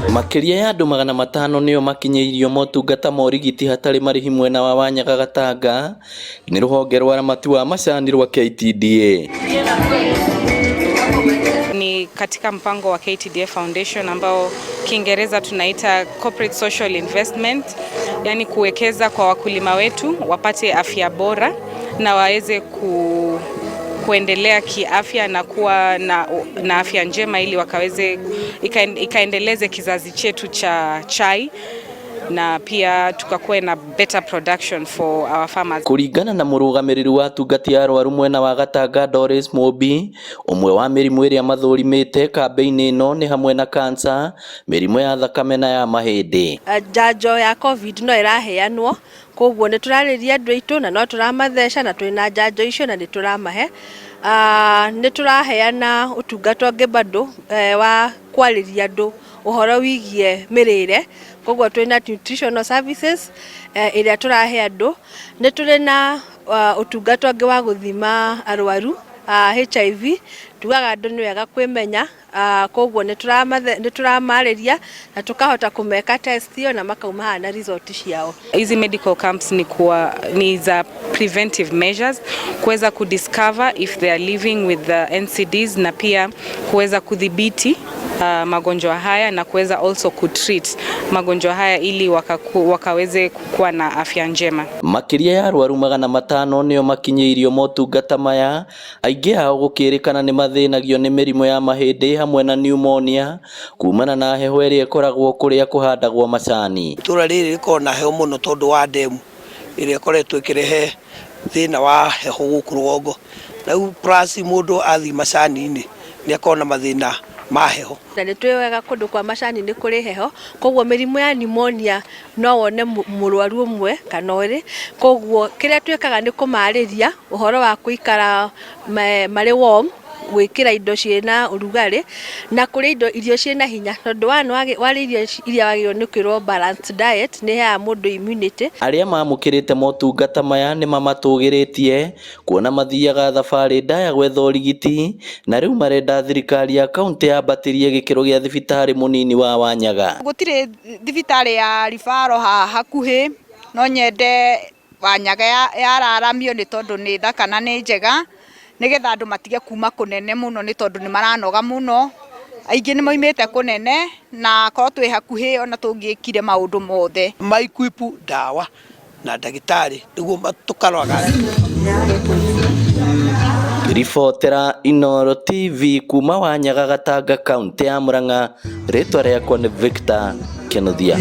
Makiria ya andu 500 nio makinyeirio motungata ma urigiti hatari marihi mwena wa Wanyaga Gatanga ni ruhonge rwa ramati wa macani rwa KTDA. Ni katika mpango wa KTDA Foundation ambao Kiingereza tunaita Corporate Social Investment, yani kuwekeza kwa wakulima wetu wapate afya bora na waweze kuendelea kiafya na kuwa na afya njema ili wakaweze ikaendeleze kizazi chetu cha chai na pia tukakuwe na better production for our farmers. Kuringana na murugamiriri wa tungati ya arwaru mwena wa Gatanga Doris Mobi, umwe wa mirimu iria mathurimite kambeini ino ni hamwe na cancer, mirimu ya thakame na ya mahindi. Njanjo ya COVID no iraheanwo, koguo ni turariria andu aitu na no turamatheca na twina njanjo icio na ni turamahe. Ni turaheana utungata ungi bado wa kwariria andu uhoro wigie mirire, koguo twina nutritional services iria turahe andu. Ni turi na utungata ungi wa guthima arwaru HIV, tugaga andu ni wega kwimenya, koguo ni turamariria na tukahota kumeka test hiyo na makauma na result ciao. Hizi medical camps ni za preventive measures, kuweza kudiscover if they are living with the NCDs na pia kuweza kudhibiti magonjwa haya na kuweza also kutreat magonjwa haya ili wakaweze kuwa na afya njema. Makiria ya arwaru 500 nio makinyeirio motungata maya, aingi ao gukirikana ni mathinagio ni mirimu ya mahindi hamwe na pneumonia kumana na heho iria ikoragwo kuria kuhandagwo macani. Itura riri rikona heho muno tondu wa ndemu iria ikoretwo ikirehe thina wa heho guku rwongo, na plus mundu athi macani-ini ni akona mathina maheho. Na ni twega kundu kwa macani ni kuri heho, koguo mirimu ya pneumonia no wone murwaru umwe kana uri, koguo kiria twekaga ni kumariria uhoro wa kuikara mari warm, gwikira indo ciina urugari na kuri irio ciina hinya, tondu wari irio wagio ni kwirwo balanced diet ni ya mundu immunity. Aria mamukirite motungata maya ni mamatugiritie kuona mathiaga thabari ndaya gwetha urigiti, na riu marenda thirikari ya kaunti yambatirie gikiro gia thibitari munini wa Wanyaga. Gutire thibitari ya rifaro hakuhi, no nyende Wanyaga yararamio ni tondu ni thaka na ni njega, nigetha andu matige kuma kunene muno ni tondu ni maranoga muno, aingi ni moimite kunene na korwo twi hakuhi ona tungikire maundu mothe Maikuipu dawa na dagitari niguo tukarwaga. Ribotera Inooro TV kuma Wanyaga Gatanga kaunti ya Murang'a, ritwa riakwa ni Victor Kenothia.